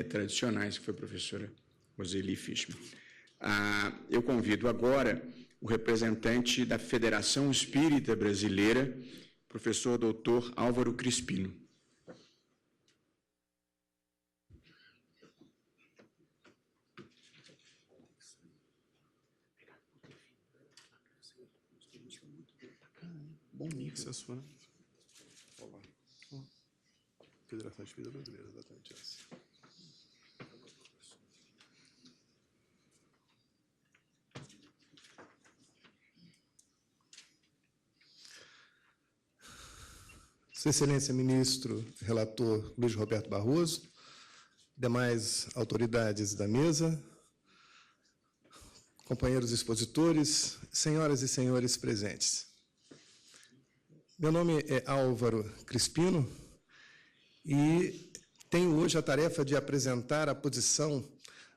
tradicionais, que foi a professora Roseli Fishman. Eu convido agora o representante da Federação Espírita Brasileira, professor doutor Álvaro Crispino. Bom mix, a sua, né? Olá. Federação Espírita Brasileira, exatamente essa. Sua Excelência, ministro, relator Luiz Roberto Barroso, demais autoridades da mesa, companheiros expositores, senhoras e senhores presentes. Meu nome é Álvaro Crispino e tenho hoje a tarefa de apresentar a posição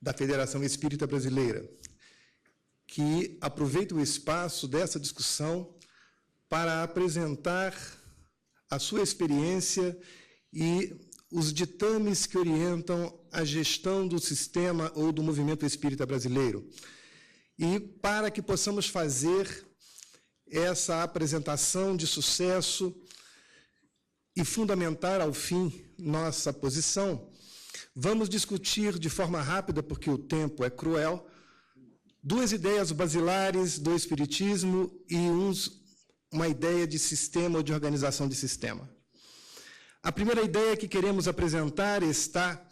da Federação Espírita Brasileira, que aproveita o espaço dessa discussão para apresentar a sua experiência e os ditames que orientam a gestão do sistema ou do movimento espírita brasileiro. E para que possamos fazer essa apresentação de sucesso e fundamentar, ao fim, nossa posição, vamos discutir de forma rápida, porque o tempo é cruel, duas ideias basilares do Espiritismo e uma ideia de sistema ou de organização de sistema. A primeira ideia que queremos apresentar está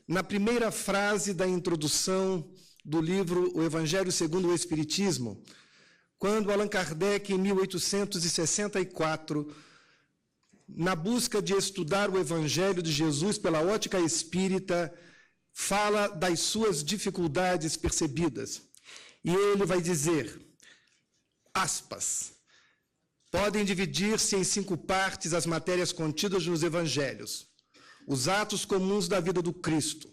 na primeira frase da introdução do livro O Evangelho segundo o Espiritismo, quando Allan Kardec, em 1864, na busca de estudar o Evangelho de Jesus pela ótica espírita, fala das suas dificuldades percebidas. E ele vai dizer, aspas, podem dividir-se em 5 partes as matérias contidas nos Evangelhos, os atos comuns da vida do Cristo,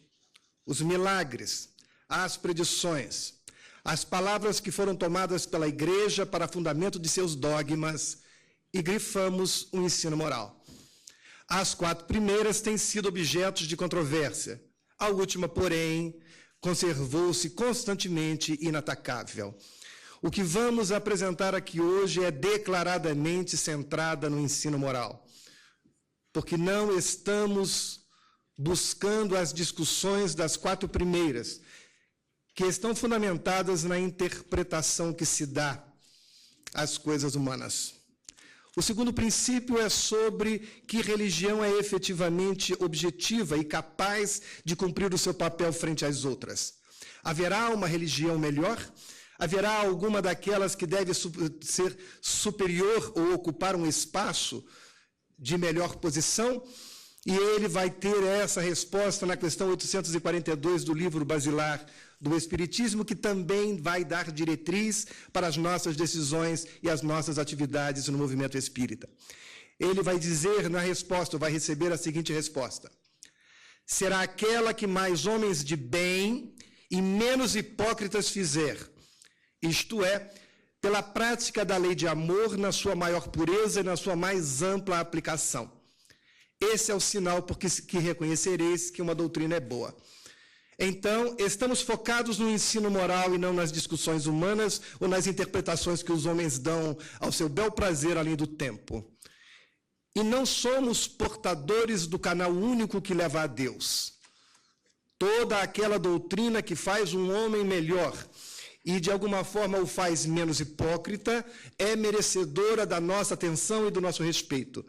os milagres, as predições, as palavras que foram tomadas pela Igreja para fundamento de seus dogmas, e grifamos o ensino moral. As 4 primeiras têm sido objetos de controvérsia. A última, porém, conservou-se constantemente inatacável. O que vamos apresentar aqui hoje é declaradamente centrada no ensino moral, porque não estamos buscando as discussões das 4 primeiras, que estão fundamentadas na interpretação que se dá às coisas humanas. O segundo princípio é sobre que religião é efetivamente objetiva e capaz de cumprir o seu papel frente às outras. Haverá uma religião melhor? Haverá alguma daquelas que deve ser superior ou ocupar um espaço de melhor posição? E ele vai ter essa resposta na questão 842 do livro basilar do Espiritismo, que também vai dar diretriz para as nossas decisões e as nossas atividades no movimento espírita. Ele vai dizer na resposta, vai receber a seguinte resposta: será aquela que mais homens de bem e menos hipócritas fizer, isto é, pela prática da lei de amor na sua maior pureza e na sua mais ampla aplicação. Esse é o sinal porque que reconhecereis que uma doutrina é boa. Então, estamos focados no ensino moral e não nas discussões humanas ou nas interpretações que os homens dão ao seu bel prazer além do tempo. E não somos portadores do canal único que leva a Deus. Toda aquela doutrina que faz um homem melhor e, de alguma forma, o faz menos hipócrita, é merecedora da nossa atenção e do nosso respeito.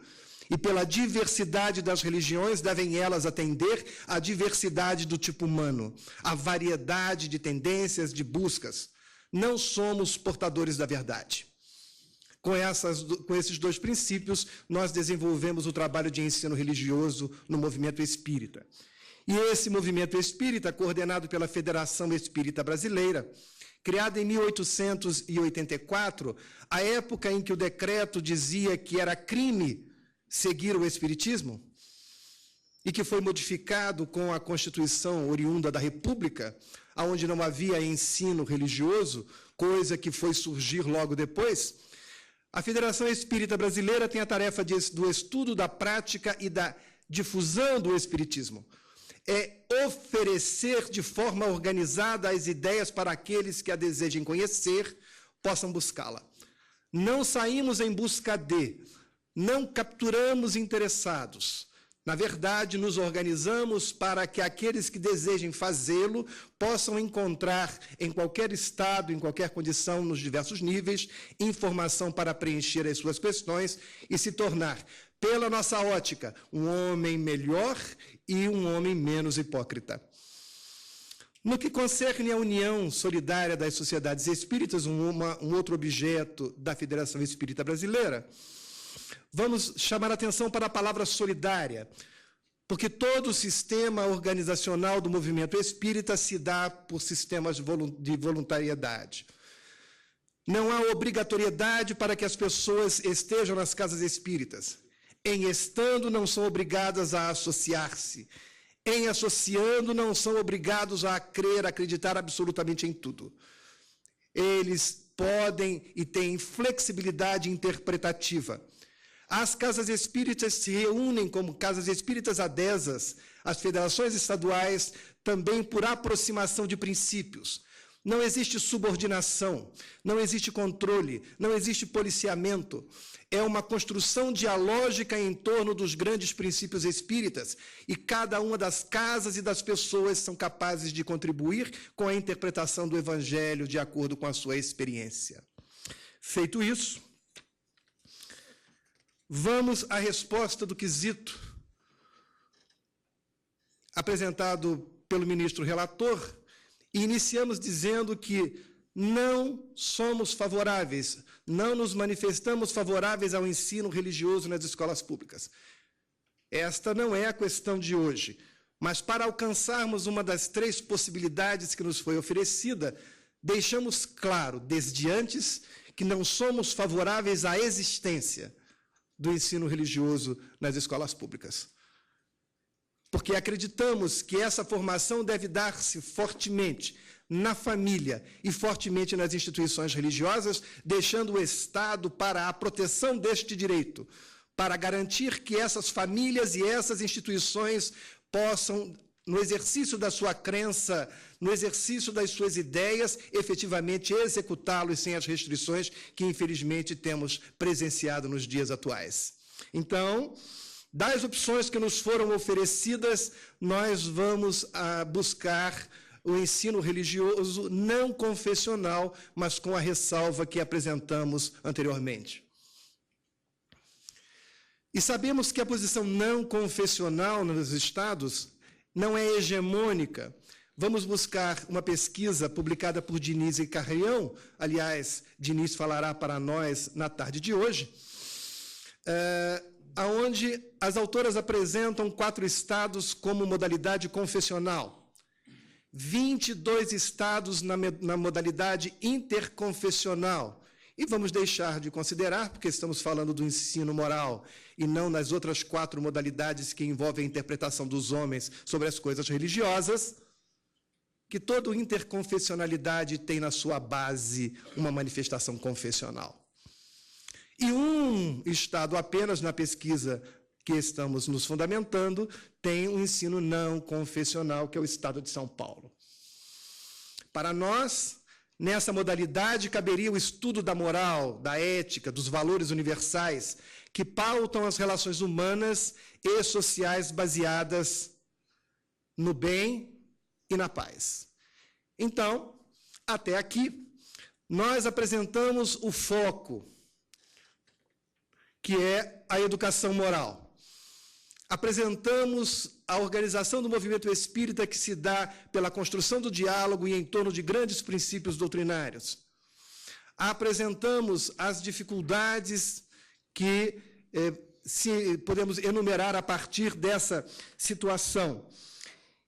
E pela diversidade das religiões, devem elas atender à diversidade do tipo humano, à variedade de tendências, de buscas. Não somos portadores da verdade. Com esses 2 princípios, nós desenvolvemos o trabalho de ensino religioso no movimento espírita. E esse movimento espírita, coordenado pela Federação Espírita Brasileira, criada em 1884, a época em que o decreto dizia que era crime seguir o Espiritismo, e que foi modificado com a Constituição oriunda da República, onde não havia ensino religioso, coisa que foi surgir logo depois, a Federação Espírita Brasileira tem a tarefa do estudo da prática e da difusão do Espiritismo. É oferecer de forma organizada as ideias para aqueles que a desejem conhecer, possam buscá-la. Não saímos em busca de, não capturamos interessados. Na verdade, nos organizamos para que aqueles que desejem fazê-lo possam encontrar em qualquer estado, em qualquer condição, nos diversos níveis, informação para preencher as suas questões e se tornar, pela nossa ótica, um homem melhor e um homem menos hipócrita. No que concerne à união solidária das sociedades espíritas, um outro objeto da Federação Espírita Brasileira, vamos chamar a atenção para a palavra solidária, porque todo o sistema organizacional do movimento espírita se dá por sistemas de voluntariedade. Não há obrigatoriedade para que as pessoas estejam nas casas espíritas. Em estando, não são obrigadas a associar-se. Em associando, não são obrigados a acreditar absolutamente em tudo. Eles podem e têm flexibilidade interpretativa. As casas espíritas se reúnem como casas espíritas adesas, as federações estaduais também por aproximação de princípios. Não existe subordinação, não existe controle, não existe policiamento. É uma construção dialógica em torno dos grandes princípios espíritas e cada uma das casas e das pessoas são capazes de contribuir com a interpretação do Evangelho de acordo com a sua experiência. Feito isso, vamos à resposta do quesito apresentado pelo ministro relator e iniciamos dizendo que não somos favoráveis, não nos manifestamos favoráveis ao ensino religioso nas escolas públicas. Esta não é a questão de hoje, mas para alcançarmos uma das três possibilidades que nos foi oferecida, deixamos claro, desde antes, que não somos favoráveis à existência do ensino religioso nas escolas públicas. Porque acreditamos que essa formação deve dar-se fortemente na família e fortemente nas instituições religiosas, deixando o Estado para a proteção deste direito, para garantir que essas famílias e essas instituições possam, no exercício da sua crença, no exercício das suas ideias, efetivamente executá-los sem as restrições que, infelizmente, temos presenciado nos dias atuais. Então, das opções que nos foram oferecidas, nós vamos buscar o ensino religioso não confessional, mas com a ressalva que apresentamos anteriormente. E sabemos que a posição não confessional nos estados não é hegemônica. Vamos buscar uma pesquisa publicada por Diniz e Carrião, aliás, Diniz falará para nós na tarde de hoje, onde as autoras apresentam 4 estados como modalidade confessional, 22 estados na modalidade interconfessional. E vamos deixar de considerar, porque estamos falando do ensino moral e não nas outras 4 modalidades que envolvem a interpretação dos homens sobre as coisas religiosas, que toda interconfessionalidade tem na sua base uma manifestação confessional. E um estado apenas na pesquisa que estamos nos fundamentando tem um ensino não confessional, que é o estado de São Paulo. Para nós, nessa modalidade, caberia o estudo da moral, da ética, dos valores universais, que pautam as relações humanas e sociais baseadas no bem e na paz. Então, até aqui, nós apresentamos o foco, que é a educação moral. Apresentamos a organização do movimento espírita que se dá pela construção do diálogo e em torno de grandes princípios doutrinários. Apresentamos as dificuldades que podemos enumerar a partir dessa situação.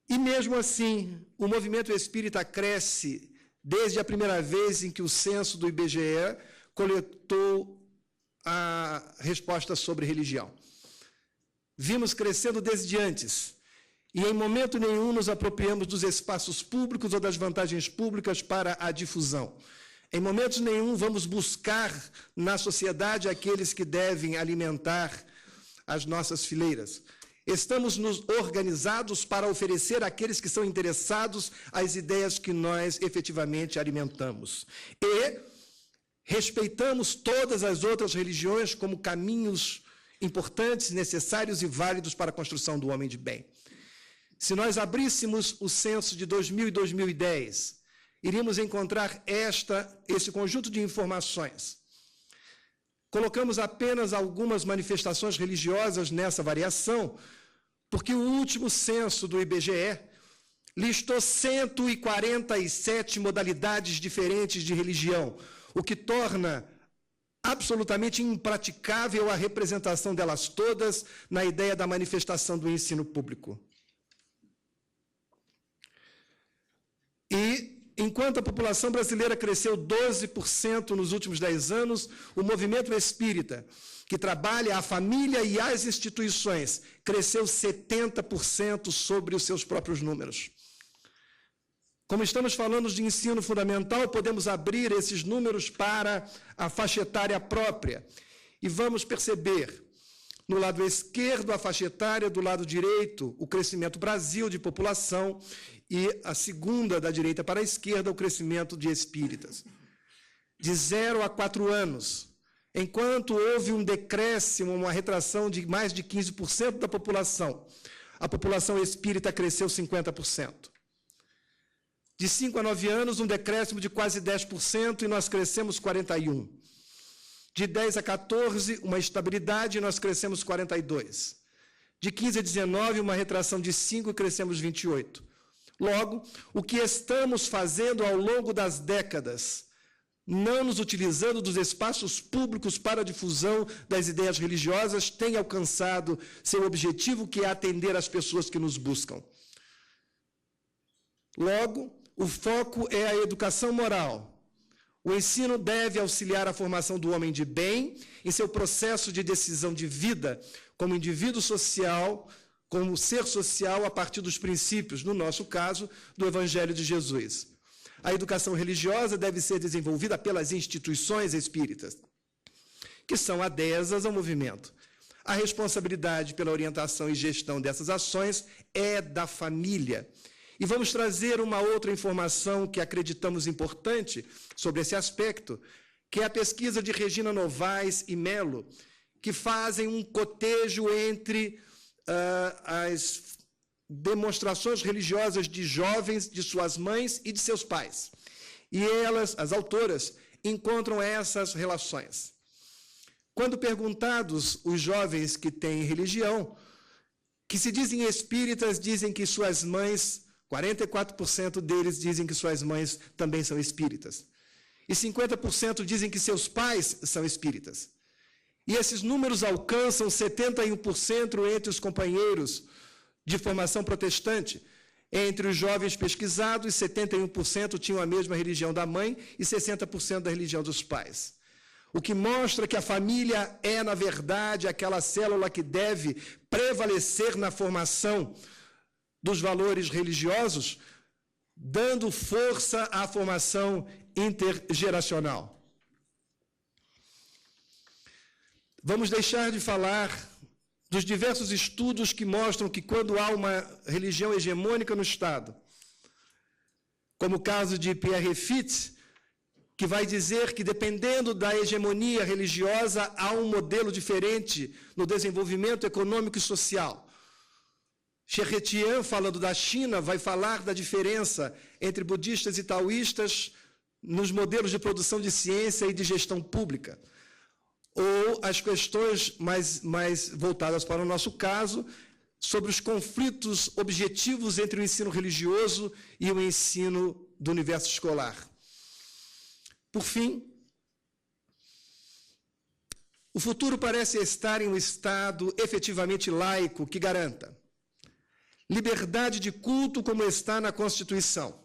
E, mesmo assim, o movimento espírita cresce desde a primeira vez em que o censo do IBGE coletou a resposta sobre religião. Vimos crescendo desde antes, e em momento nenhum nos apropriamos dos espaços públicos ou das vantagens públicas para a difusão. Em momentos nenhum vamos buscar na sociedade aqueles que devem alimentar as nossas fileiras. Estamos nos organizados para oferecer àqueles que são interessados as ideias que nós efetivamente alimentamos. E respeitamos todas as outras religiões como caminhos importantes, necessários e válidos para a construção do homem de bem. Se nós abríssemos o censo de 2000 e 2010, iríamos encontrar esse conjunto de informações. Colocamos apenas algumas manifestações religiosas nessa variação, porque o último censo do IBGE listou 147 modalidades diferentes de religião, o que torna absolutamente impraticável a representação delas todas na ideia da manifestação do ensino público. E enquanto a população brasileira cresceu 12% nos últimos 10 anos, o movimento espírita, que trabalha a família e as instituições, cresceu 70% sobre os seus próprios números. Como estamos falando de ensino fundamental, podemos abrir esses números para a faixa etária própria. E vamos perceber, no lado esquerdo, a faixa etária, do lado direito, o crescimento Brasil de população, e a segunda, da direita para a esquerda, o crescimento de espíritas. De 0 a 4 anos, enquanto houve um decréscimo, uma retração de mais de 15% da população, a população espírita cresceu 50%. De 5 a 9 anos, um decréscimo de quase 10%, e nós crescemos 41%. De 10 a 14, uma estabilidade, e nós crescemos 42%. De 15 a 19, uma retração de 5%, e crescemos 28%. Logo, o que estamos fazendo ao longo das décadas, não nos utilizando dos espaços públicos para a difusão das ideias religiosas, tem alcançado seu objetivo, que é atender as pessoas que nos buscam. Logo, o foco é a educação moral. O ensino deve auxiliar a formação do homem de bem em seu processo de decisão de vida, como indivíduo social, como ser social a partir dos princípios, no nosso caso, do Evangelho de Jesus. A educação religiosa deve ser desenvolvida pelas instituições espíritas, que são adesas ao movimento. A responsabilidade pela orientação e gestão dessas ações é da família. E vamos trazer uma outra informação que acreditamos importante sobre esse aspecto, que é a pesquisa de Regina Novaes e Melo, que fazem um cotejo entre as demonstrações religiosas de jovens, de suas mães e de seus pais. E elas, as autoras, encontram essas relações. Quando perguntados os jovens que têm religião, que se dizem espíritas, dizem que suas mães, 44% deles dizem que suas mães também são espíritas. E 50% dizem que seus pais são espíritas. E esses números alcançam 71% entre os companheiros de formação protestante. Entre os jovens pesquisados, 71% tinham a mesma religião da mãe e 60% da religião dos pais. O que mostra que a família é, na verdade, aquela célula que deve prevalecer na formação dos valores religiosos, dando força à formação intergeracional. Vamos deixar de falar dos diversos estudos que mostram que quando há uma religião hegemônica no Estado, como o caso de Pierre Fitz, que vai dizer que, dependendo da hegemonia religiosa, há um modelo diferente no desenvolvimento econômico e social. Cherretian, falando da China, vai falar da diferença entre budistas e taoístas nos modelos de produção de ciência e de gestão pública. Ou as questões mais voltadas para o nosso caso, sobre os conflitos objetivos entre o ensino religioso e o ensino do universo escolar. Por fim, o futuro parece estar em um Estado efetivamente laico que garanta liberdade de culto, como está na Constituição,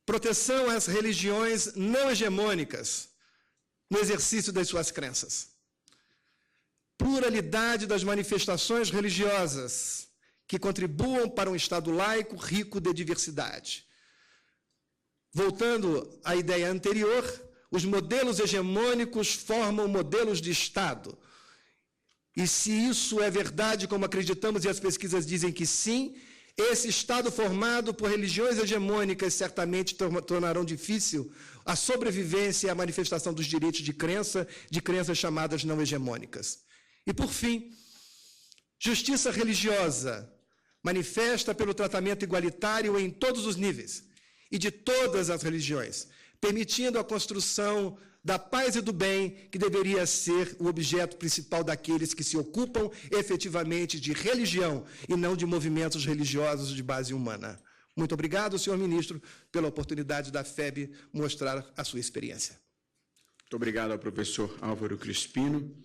proteção às religiões não hegemônicas no exercício das suas crenças, pluralidade das manifestações religiosas que contribuam para um Estado laico rico de diversidade. Voltando à ideia anterior, os modelos hegemônicos formam modelos de Estado. E se isso é verdade, como acreditamos e as pesquisas dizem que sim, esse Estado formado por religiões hegemônicas certamente tornarão difícil a sobrevivência e a manifestação dos direitos de crenças chamadas não hegemônicas. E, por fim, justiça religiosa manifesta pelo tratamento igualitário em todos os níveis e de todas as religiões, permitindo a construção da paz e do bem, que deveria ser o objeto principal daqueles que se ocupam efetivamente de religião e não de movimentos religiosos de base humana. Muito obrigado, senhor ministro, pela oportunidade da FEB mostrar a sua experiência. Muito obrigado ao professor Álvaro Crispino.